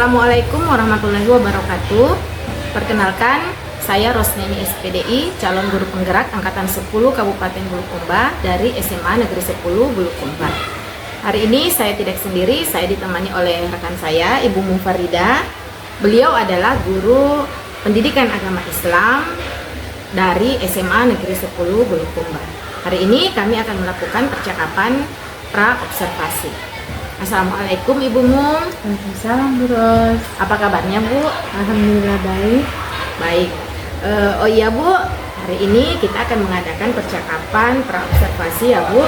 Assalamualaikum warahmatullahi wabarakatuh. Perkenalkan, saya Rosneni SPDI, calon guru penggerak Angkatan 10 Kabupaten Bulukumba dari SMA Negeri 10 Bulukumba. Hari ini saya tidak sendiri, saya ditemani oleh rekan saya, Ibu Mufarida. Beliau adalah guru pendidikan agama Islam dari SMA Negeri 10 Bulukumba. Hari ini kami akan melakukan percakapan pra-observasi. Assalamualaikum Ibu Mum. Waalaikumsalam Bu Ros. Apa kabarnya Bu? Alhamdulillah baik. Baik. Oh iya Bu, hari ini kita akan mengadakan percakapan pra-observasi ya Bu.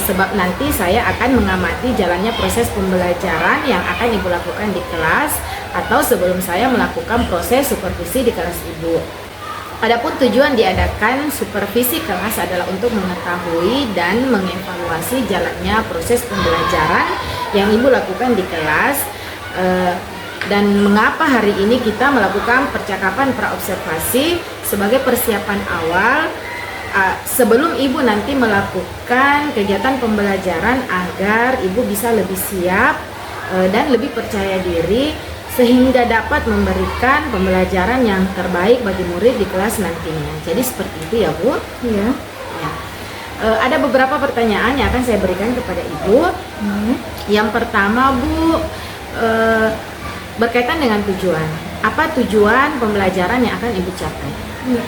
Sebab nanti saya akan mengamati jalannya proses pembelajaran yang akan Ibu lakukan di kelas atau sebelum saya melakukan proses supervisi di kelas Ibu. Adapun tujuan diadakan supervisi kelas adalah untuk mengetahui dan mengevaluasi jalannya proses pembelajaran yang Ibu lakukan di kelas, dan mengapa hari ini kita melakukan percakapan pra-observasi sebagai persiapan awal sebelum Ibu nanti melakukan kegiatan pembelajaran agar Ibu bisa lebih siap dan lebih percaya diri sehingga dapat memberikan pembelajaran yang terbaik bagi murid di kelas nantinya. Jadi seperti itu ya Bu. Iya. Ya. Ada beberapa pertanyaan yang akan saya berikan kepada Ibu. Yang pertama Bu, berkaitan dengan tujuan. Apa tujuan pembelajaran yang akan Ibu capai? Ya.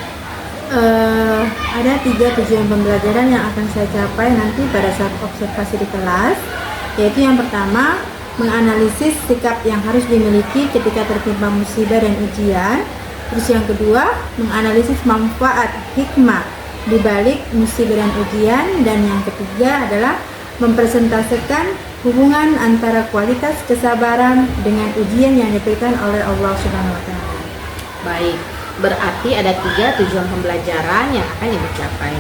Ada 3 tujuan pembelajaran yang akan saya capai nanti pada saat observasi di kelas, yaitu yang pertama, menganalisis sikap yang harus dimiliki ketika tertimpa musibah dan ujian. Terus yang kedua, menganalisis manfaat hikmah di balik musibah dan ujian. Dan yang ketiga adalah mempresentasikan hubungan antara kualitas kesabaran dengan ujian yang diberikan oleh Allah Subhanahu wa Ta'ala. Baik, berarti ada 3 tujuan pembelajaran yang akan Ibu capai.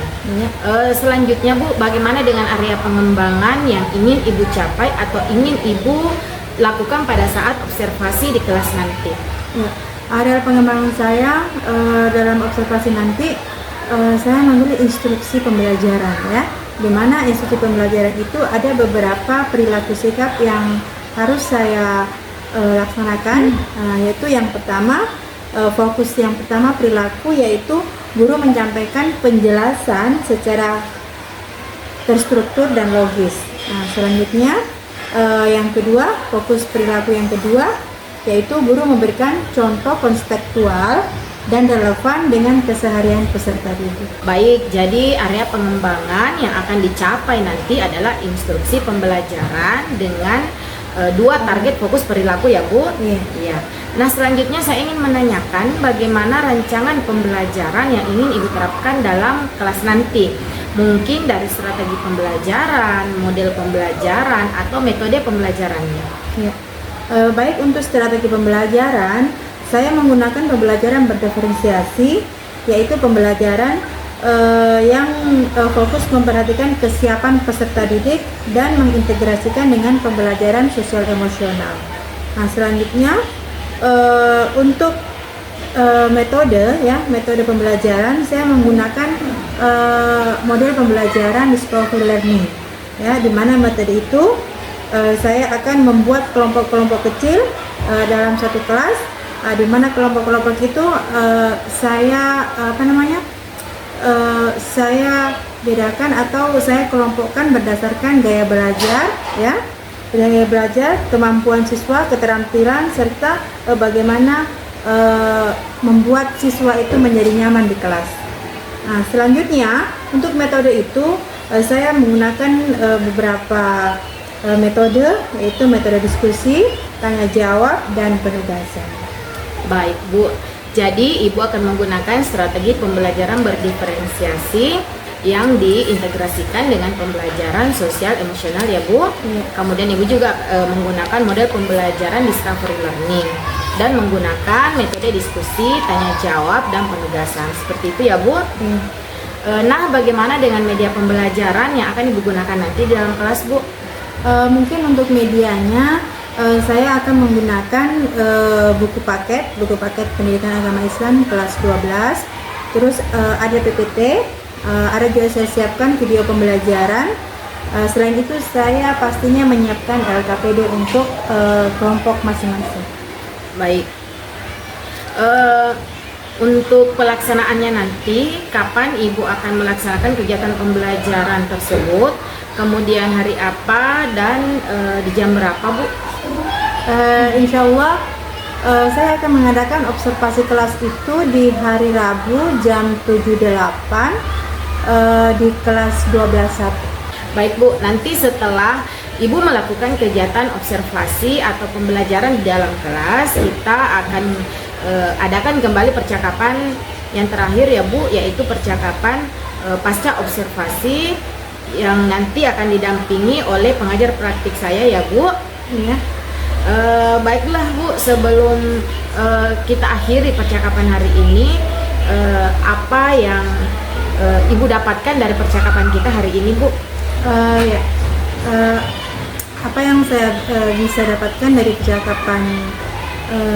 Selanjutnya Bu, bagaimana dengan area pengembangan yang ingin Ibu capai atau ingin Ibu lakukan pada saat observasi di kelas nanti? Ya, area pengembangan saya dalam observasi nanti, saya mengambil instruksi pembelajaran ya, di mana instruksi pembelajaran itu ada beberapa perilaku sikap yang harus saya laksanakan, yaitu yang pertama, fokus yang pertama perilaku, yaitu guru menyampaikan penjelasan secara terstruktur dan logis. Selanjutnya yang kedua, fokus perilaku yang kedua, yaitu guru memberikan contoh konseptual dan relevan dengan keseharian peserta didik. Baik, jadi area pengembangan yang akan dicapai nanti adalah instruksi pembelajaran dengan 2 target fokus perilaku ya Bu? Iya. Nah, selanjutnya saya ingin menanyakan bagaimana rancangan pembelajaran yang ingin Ibu terapkan dalam kelas nanti. Mungkin dari strategi pembelajaran, model pembelajaran, atau metode pembelajarannya. Ya. Baik, untuk strategi pembelajaran, saya menggunakan pembelajaran berdiferensiasi, yaitu pembelajaran yang fokus memperhatikan kesiapan peserta didik dan mengintegrasikan dengan pembelajaran sosial emosional. Nah, selanjutnya untuk metode pembelajaran, saya menggunakan model pembelajaran discovery learning ya, di mana metode itu saya akan membuat kelompok-kelompok kecil dalam satu kelas, di mana kelompok-kelompok itu saya bedakan atau saya kelompokkan berdasarkan gaya belajar ya, gaya belajar, kemampuan siswa, keterampilan, serta bagaimana membuat siswa itu menjadi nyaman di kelas. Nah, selanjutnya untuk metode itu saya menggunakan beberapa metode, yaitu metode diskusi, tanya jawab, dan penugasan. Baik Bu, jadi Ibu akan menggunakan strategi pembelajaran berdiferensiasi yang diintegrasikan dengan pembelajaran sosial emosional ya Bu. Kemudian Ibu juga menggunakan model pembelajaran discovery learning dan menggunakan metode diskusi, tanya jawab, dan penugasan. Seperti itu ya Bu. Nah, bagaimana dengan media pembelajaran yang akan Ibu gunakan nanti di dalam kelas Bu? Mungkin untuk medianya, saya akan menggunakan buku paket pendidikan agama Islam kelas 12. Terus ada PPT, ada juga saya siapkan video pembelajaran. Selain itu saya pastinya menyiapkan LKPD untuk kelompok masing-masing. Baik. Eh, untuk pelaksanaannya nanti, kapan Ibu akan melaksanakan kegiatan pembelajaran tersebut? Kemudian hari apa dan di jam berapa, Bu? Insya Allah saya akan mengadakan observasi kelas itu di hari Rabu jam 7.08 di kelas 12.1. Baik, Bu, nanti setelah Ibu melakukan kegiatan observasi atau pembelajaran di dalam kelas, kita akan adakan kembali percakapan yang terakhir ya, Bu, yaitu percakapan pasca observasi yang nanti akan didampingi oleh pengajar praktik saya ya, Bu. Ya. Baiklah, Bu, sebelum kita akhiri percakapan hari ini, apa yang Ibu dapatkan dari percakapan kita hari ini, Bu? Ya. Apa yang saya bisa dapatkan dari percakapan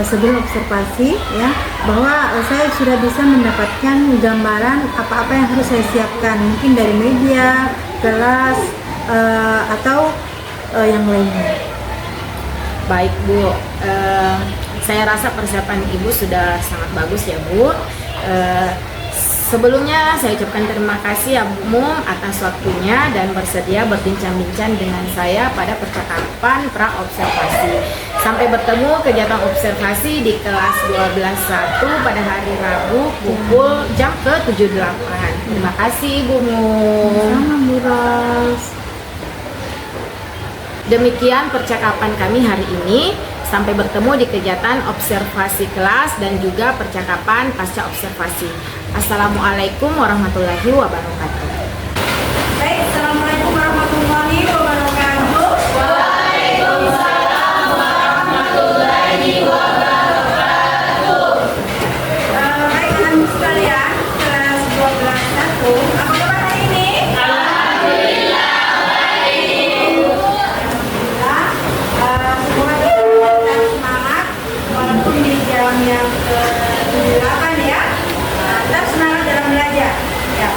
sebelum observasi, ya, bahwa saya sudah bisa mendapatkan gambaran apa-apa yang harus saya siapkan, mungkin dari media, kelas, atau yang lainnya. Baik, Bu, saya rasa persiapan Ibu sudah sangat bagus ya, Bu. Sebelumnya saya ucapkan terima kasih ya, Bu Mum, atas waktunya dan bersedia berbincang-bincang dengan saya pada percakapan pra-observasi. Sampai bertemu kegiatan observasi di kelas 12.1 pada hari Rabu pukul jam ke-7.08. Terima kasih, Bu Mum. Sama, Bu Ros. Demikian percakapan kami hari ini. Sampai bertemu di kegiatan observasi kelas dan juga percakapan pasca observasi. Assalamualaikum warahmatullahi wabarakatuh. Baik, assalamualaikum warahmatullahi wabarakatuh. Waalaikumsalam warahmatullahi wabarakatuh. Baik, anak-anak sekalian, kelas 12.1, apa kabar hari ini? Alhamdulillah baik. Alhamdulillah. Semoga kita tetap semangat walaupun di jam yang ke-8 ya. Tetap semangat dalam belajar. Ya.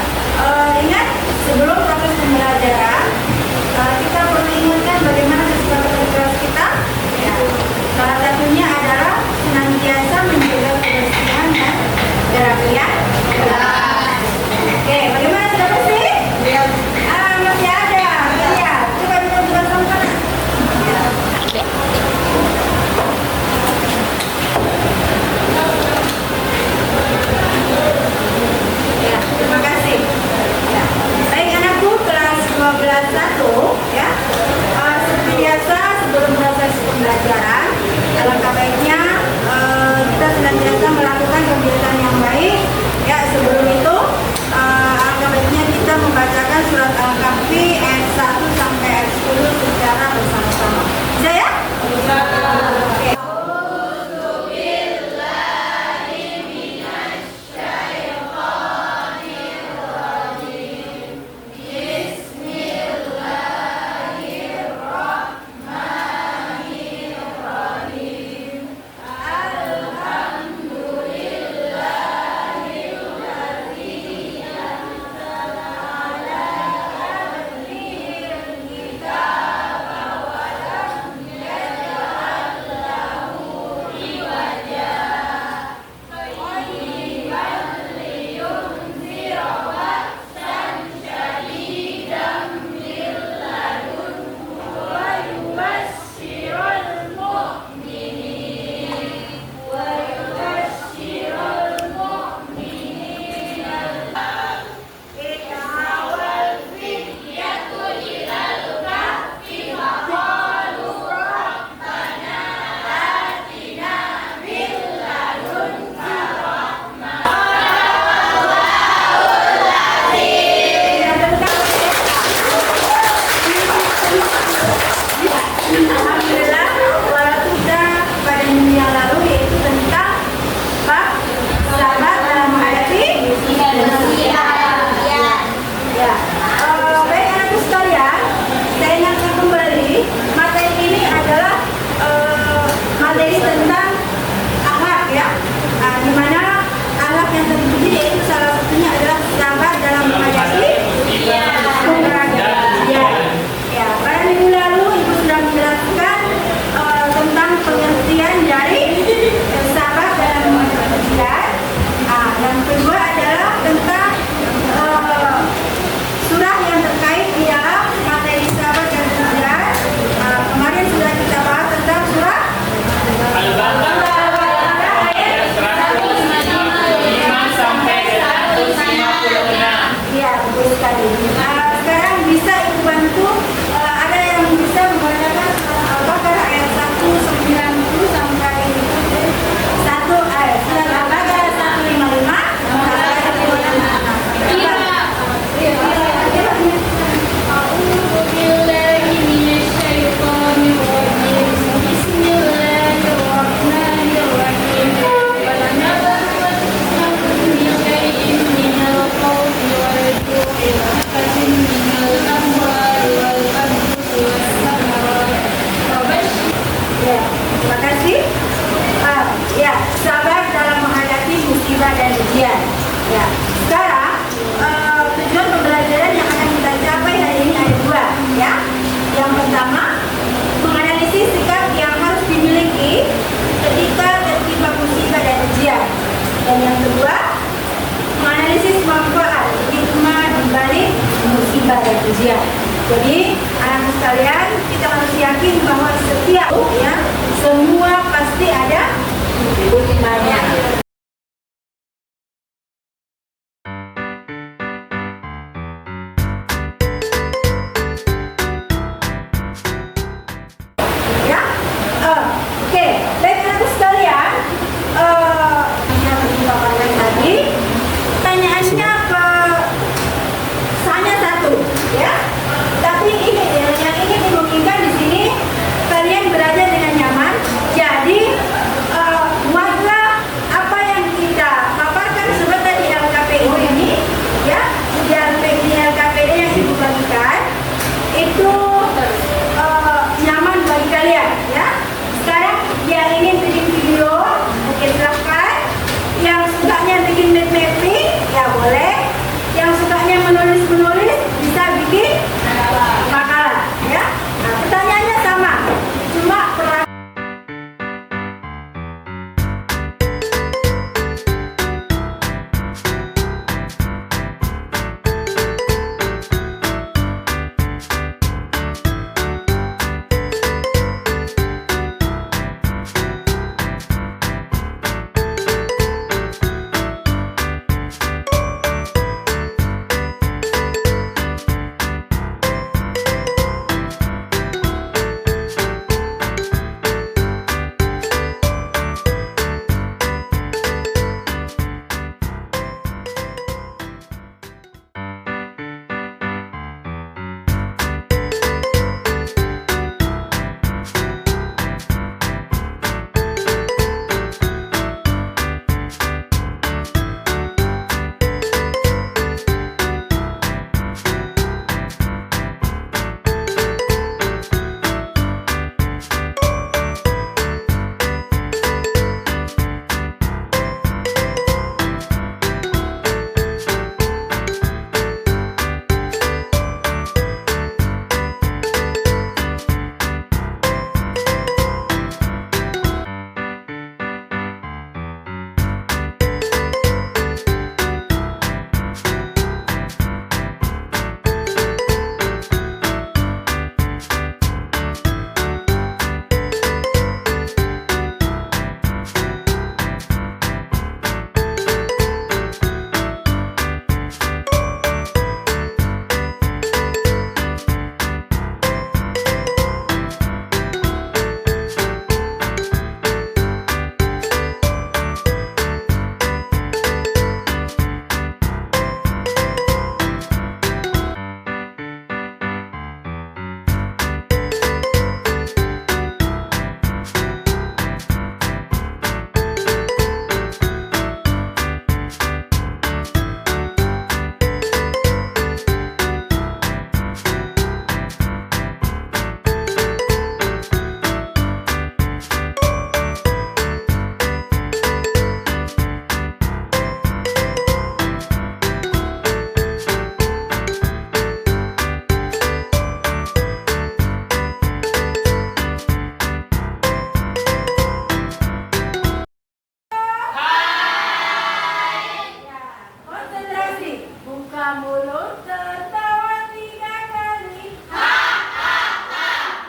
Buka mulut tertawa 3 kali.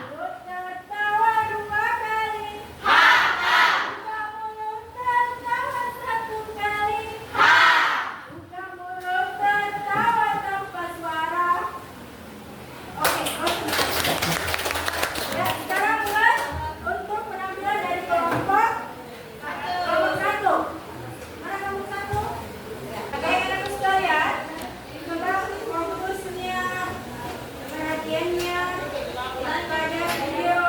Mulut tertawa 2 kali. Buka mulut tertawa 1 kali. Buka mulut tertawa tanpa suara. Oke, ya, sekarang mulai untuk penampilan dari kelompok 1. Mana kelompok 1? Anak-anak sekalian, coba fokusnya, perhatiannya pada video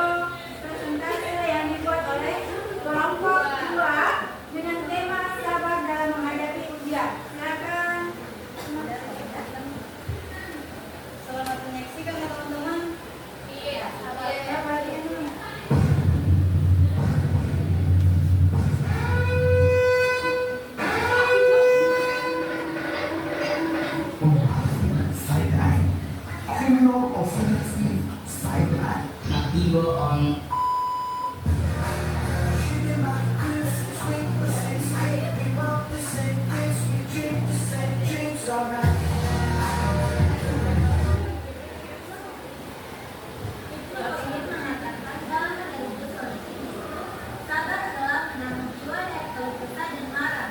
presentasi yang dibuat oleh kelompok 2 dengan tema sabar dalam menghadapi ujian. Silakan. Selamat menyaksikan ya teman-teman. Ya, perhatian dulu. Sideline. Criminal offensive sideline. Nativo on Sabar adalah menanggung jiwa dari keluh kesah dan marah.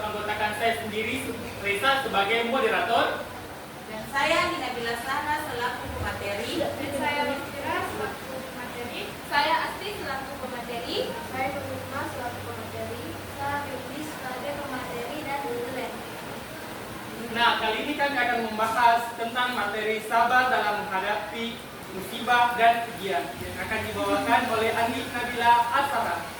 menganggotakan saya sendiri, Reza, sebagai moderator. Dan saya Nabila Sahra selaku pemateri. Dan saya Rafira selaku pemateri. Saya Asti selaku pemateri. Saya Nurma selaku pemateri. Saya Yudi sebagai pemateri dan dosen. Nah, kali ini kami akan membahas tentang materi sabar dalam menghadapi musibah dan ujian yang akan dibawakan oleh Andi Nabila Asara.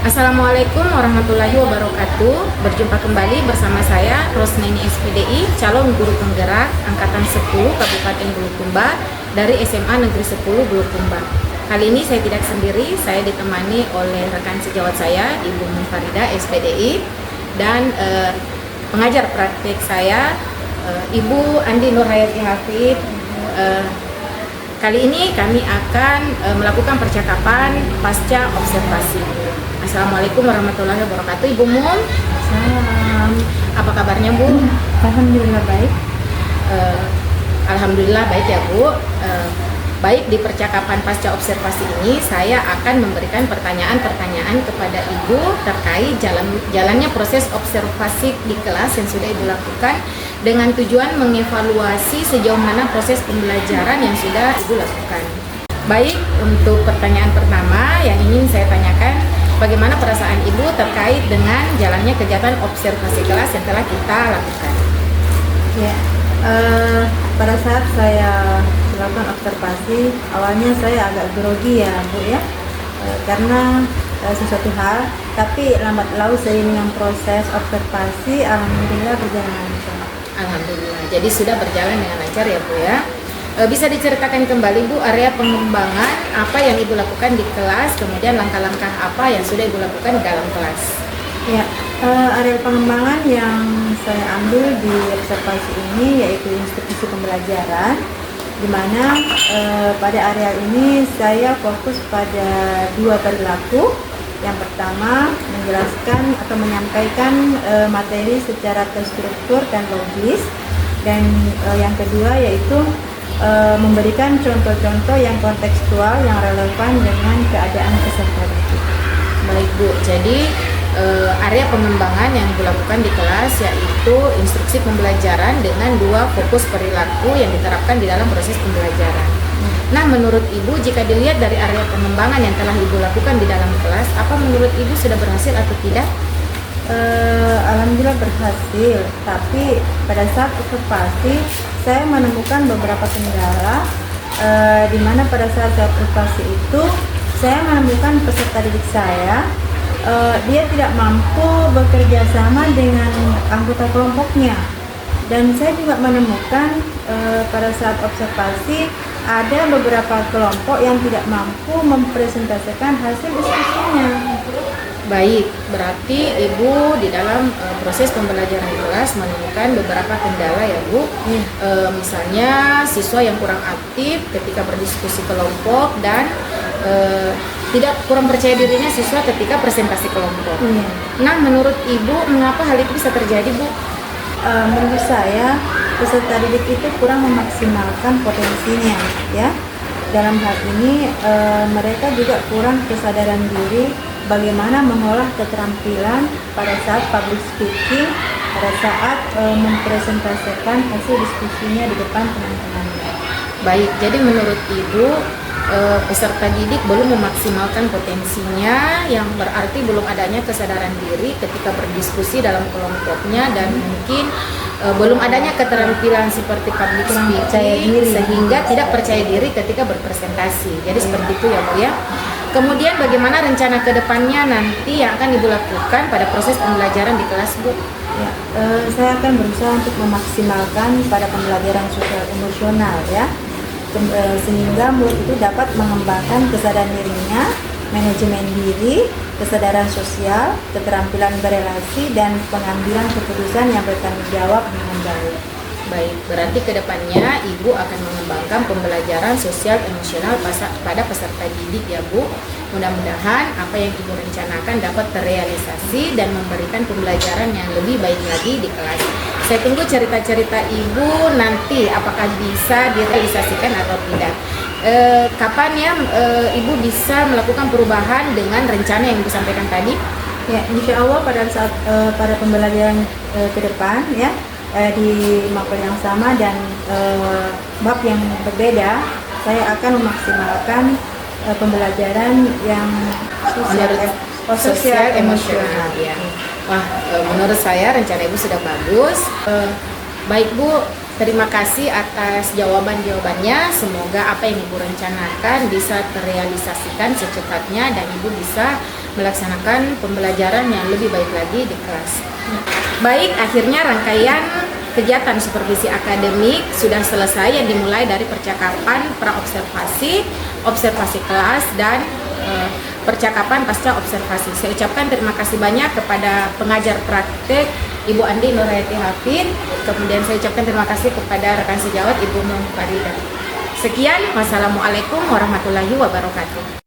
Assalamualaikum warahmatullahi wabarakatuh. Berjumpa kembali bersama saya Rosneni SPDI, calon guru penggerak angkatan 10 Kabupaten Bulukumba dari SMA Negeri 10 Bulukumba. Kali ini saya tidak sendiri, saya ditemani oleh rekan sejawat saya, Ibu Munfarida SPDI, dan pengajar praktik saya, Ibu Andi Nurhayati Hafid. Kali ini kami akan melakukan percakapan pasca observasi. Assalamualaikum warahmatullahi wabarakatuh, Ibu Mum. Salam. Apa kabarnya, Bu? Alhamdulillah baik. Alhamdulillah baik ya, Bu. Baik, di percakapan pasca observasi ini saya akan memberikan pertanyaan-pertanyaan kepada Ibu terkait jalannya proses observasi di kelas yang sudah Ibu lakukan dengan tujuan mengevaluasi sejauh mana proses pembelajaran yang sudah Ibu lakukan. Baik, untuk pertanyaan pertama yang ingin saya tanyakan, bagaimana perasaan Ibu terkait dengan jalannya kegiatan observasi kelas yang telah kita lakukan? Ya, pada saat saya melakukan observasi, awalnya saya agak grogi ya Bu ya, karena sesuatu hal, tapi lambat laun seiring dengan proses observasi, alhamdulillah berjalan lancar. Alhamdulillah, jadi sudah berjalan dengan lancar ya Bu ya. Bisa diceritakan kembali Bu, area pengembangan apa yang Ibu lakukan di kelas, kemudian langkah-langkah apa yang sudah Ibu lakukan di dalam kelas? Ya, area pengembangan yang saya ambil di observasi ini yaitu instruksi pembelajaran, di mana pada area ini saya fokus pada dua perilaku. Yang pertama, menjelaskan atau menyampaikan materi secara terstruktur dan logis, dan yang kedua yaitu memberikan contoh-contoh yang kontekstual yang relevan dengan keadaan peserta didik. Baik Bu, jadi area pengembangan yang Ibu lakukan di kelas yaitu instruksi pembelajaran dengan dua fokus perilaku yang diterapkan di dalam proses pembelajaran. Nah, menurut Ibu, jika dilihat dari area pengembangan yang telah Ibu lakukan di dalam kelas, apa menurut Ibu sudah berhasil atau tidak? Alhamdulillah berhasil, tapi pada saat observasi saya menemukan beberapa kendala, di mana pada saat saya observasi itu saya menemukan peserta didik saya, dia tidak mampu bekerja sama dengan anggota kelompoknya, dan saya juga menemukan pada saat observasi ada beberapa kelompok yang tidak mampu mempresentasikan hasil diskusinya. Baik, berarti Ibu di dalam proses pembelajaran kelas menemukan beberapa kendala ya Bu. Misalnya siswa yang kurang aktif ketika berdiskusi kelompok dan kurang percaya dirinya siswa ketika presentasi kelompok. Nah, menurut Ibu mengapa hal itu bisa terjadi Bu? Menurut saya peserta didik itu kurang memaksimalkan potensinya ya. Dalam hal ini mereka juga kurang kesadaran diri bagaimana mengolah keterampilan pada saat public speaking, pada saat mempresentasikan hasil diskusinya di depan teman-temannya. Baik, jadi menurut Ibu peserta didik belum memaksimalkan potensinya, yang berarti belum adanya kesadaran diri ketika berdiskusi dalam kelompoknya, dan mungkin belum adanya keterampilan seperti public speaking sehingga tidak percaya diri ketika berpresentasi. Jadi seperti itu ya Bu ya. Kemudian bagaimana rencana ke depannya nanti yang akan Ibu lakukan pada proses pembelajaran di kelas Bu? Ya, saya akan berusaha untuk memaksimalkan pada pembelajaran sosial emosional ya, sehingga murid itu dapat mengembangkan kesadaran dirinya, manajemen diri, kesadaran sosial, keterampilan berelasi, dan pengambilan keputusan yang bertanggung jawab dengan baik. Baik, berarti kedepannya Ibu akan mengembangkan pembelajaran sosial emosional pada peserta didik ya Bu. Mudah-mudahan apa yang Ibu rencanakan dapat terrealisasi dan memberikan pembelajaran yang lebih baik lagi di kelas. Saya tunggu cerita-cerita Ibu nanti apakah bisa direalisasikan atau tidak. Kapan ya Ibu bisa melakukan perubahan dengan rencana yang Ibu sampaikan tadi? Ya, insya Allah pada saat pada pembelajaran ke depan ya, di mapel yang sama dan bab yang berbeda, saya akan memaksimalkan pembelajaran yang sosial emosional. Ya. Wah, menurut saya rencana Ibu sudah bagus. Baik Bu, terima kasih atas jawaban-jawabannya. Semoga apa yang Ibu rencanakan bisa terrealisasikan secepatnya dan Ibu bisa melaksanakan pembelajaran yang lebih baik lagi di kelas. Baik, akhirnya rangkaian kegiatan supervisi akademik sudah selesai yang dimulai dari percakapan praobservasi, observasi kelas, dan percakapan pasca observasi. Saya ucapkan terima kasih banyak kepada pengajar praktek Ibu Andi Nurhayati Hafid. Kemudian saya ucapkan terima kasih kepada rekan sejawat Ibu Nur Farida. Sekian, wassalamualaikum warahmatullahi wabarakatuh.